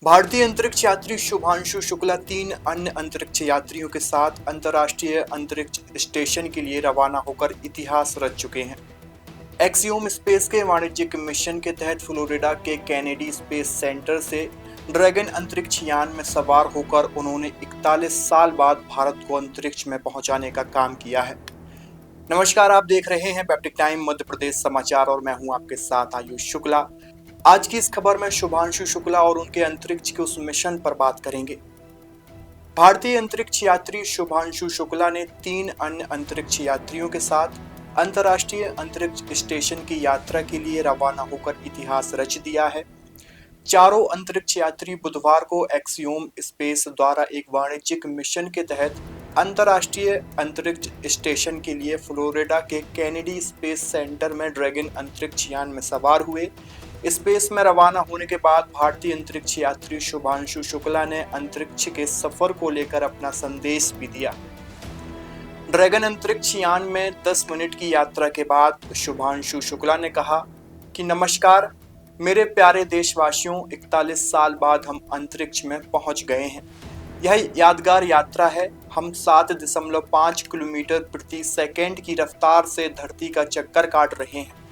भारतीय अंतरिक्ष यात्री शुभांशु शुक्ला 3 अन्य अंतरिक्ष यात्रियों के साथ अंतर्राष्ट्रीय अंतरिक्ष स्टेशन के लिए रवाना होकर इतिहास रच चुके हैं। एक्सियोम स्पेस के वाणिज्यिक मिशन के तहत फ्लोरिडा के कैनेडी स्पेस सेंटर से ड्रैगन अंतरिक्ष यान में सवार होकर उन्होंने 41 साल बाद भारत को अंतरिक्ष में पहुंचाने का काम किया है। नमस्कार, आप देख रहे हैं पैप्टिक टाइम मध्य प्रदेश समाचार और मैं हूं आपके साथ आयुष शुक्ला। आज की इस खबर में शुभांशु शुक्ला और उनके अंतरिक्ष के उस मिशन पर बात करेंगे। भारतीय अंतरिक्ष यात्री शुभांशु शुक्ला ने 3 अन्य अंतरिक्ष यात्रियों के साथ अंतर्राष्ट्रीय अंतरिक्ष स्टेशन की यात्रा के लिए रवाना होकर इतिहास रच दिया है। चारों अंतरिक्ष यात्री बुधवार को एक्सियोम स्पेस द्वारा एक वाणिज्यिक मिशन के तहत अंतर्राष्ट्रीय अंतरिक्ष स्टेशन के लिए फ्लोरिडा के कैनेडी स्पेस सेंटर में ड्रैगन अंतरिक्ष यान में सवार हुए। स्पेस में रवाना होने के बाद भारतीय अंतरिक्ष यात्री शुभांशु शुक्ला ने अंतरिक्ष के सफर को लेकर अपना संदेश भी दिया। ड्रैगन अंतरिक्ष यान में 10 मिनट की यात्रा के बाद शुभांशु शुक्ला ने कहा कि नमस्कार मेरे प्यारे देशवासियों, 41 साल बाद हम अंतरिक्ष में पहुंच गए हैं। यह यादगार यात्रा है। हम 7.5 किलोमीटर प्रति सेकंड की रफ्तार से धरती का चक्कर काट रहे हैं।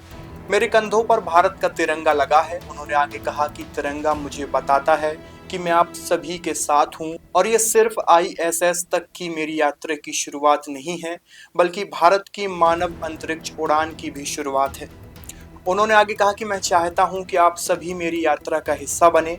मेरे कंधों पर भारत का तिरंगा लगा है। उन्होंने आगे कहा कि तिरंगा मुझे बताता है कि मैं आप सभी के साथ हूं और ये सिर्फ ISS तक की मेरी यात्रा की शुरुआत नहीं है, बल्कि भारत की मानव अंतरिक्ष उड़ान की भी शुरुआत है। उन्होंने आगे कहा कि मैं चाहता हूं कि आप सभी मेरी यात्रा का हिस्सा बने।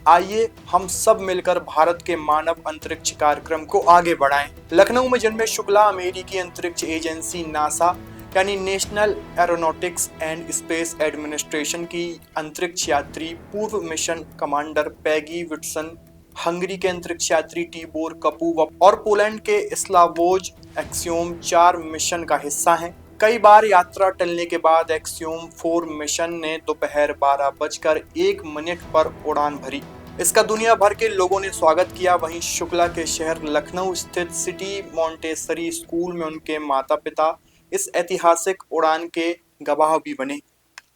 आइए हम सब मिलकर भारत के मानव अंतरिक्ष कार्यक्रम को आगे बढ़ाएं। लखनऊ में जन्मे शुक्ला अमेरिकी अंतरिक्ष एजेंसी नासा यानी national aeronautics and space administration की अंतरिक्ष यात्री, पूर्व mission commander Peggy Whitson, Hungary के अंतरिक्ष यात्री टिबोर कपूव और पोलैंड के स्लावोज एक्सियोम 4 मिशन का हिस्सा हैं। कई बार यात्रा टलने के बाद एक्सियोम 4 मिशन ने दोपहर 12:01 पर उड़ान भरी। इसका दुनिया भर के लोगों ने स्वागत किया। वहीं शुक्ला के शहर लखनऊ स्थित सिटी मॉन्टेसरी स्कूल में उनके माता पिता इस ऐतिहासिक उड़ान के गवाह भी बने।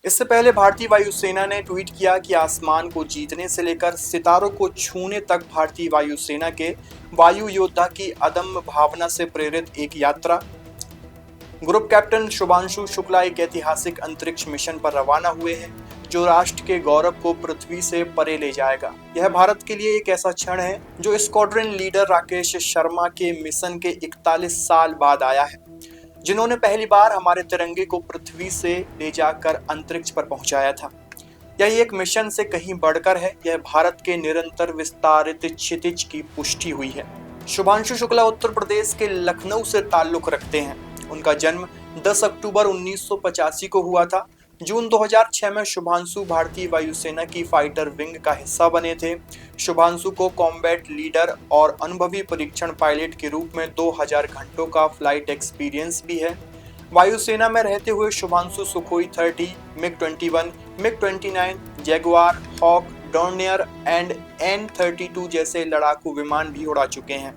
इससे पहले भारतीय वायुसेना ने ट्वीट किया कि आसमान को जीतने से लेकर सितारों को छूने तक भारतीय वायुसेना के वायु योद्धा की अदम्य भावना से प्रेरित एक यात्रा। ग्रुप कैप्टन शुभांशु शुक्ला एक ऐतिहासिक अंतरिक्ष मिशन पर रवाना हुए हैं जो राष्ट्र के गौरव को पृथ्वी से परे ले जाएगा। यह भारत के लिए एक ऐसा क्षण है जो स्क्वाड्रन लीडर राकेश शर्मा के मिशन के 41 साल बाद आया है, जिन्होंने पहली बार हमारे तिरंगे को पृथ्वी से ले जाकर अंतरिक्ष पर पहुंचाया था। यह एक मिशन से कहीं बढ़कर है। यह भारत के निरंतर विस्तारित क्षितिज की पुष्टि हुई है। शुभांशु शुक्ला उत्तर प्रदेश के लखनऊ से ताल्लुक रखते हैं। उनका जन्म 10 अक्टूबर 1985 को हुआ था। जून 2006 में शुभांशु भारतीय वायुसेना की फाइटर विंग का हिस्सा बने थे। शुभांशु को कॉम्बैट लीडर और अनुभवी परीक्षण पायलट के रूप में 2000 घंटों का फ्लाइट एक्सपीरियंस भी है। वायुसेना में रहते हुए Shubhanshu Sukhoi 30, MiG-21, MiG-29, Jaguar, Hawk, Dornier and N-32 जैसे लड़ाकू विमान भी उड़ा चुके हैं।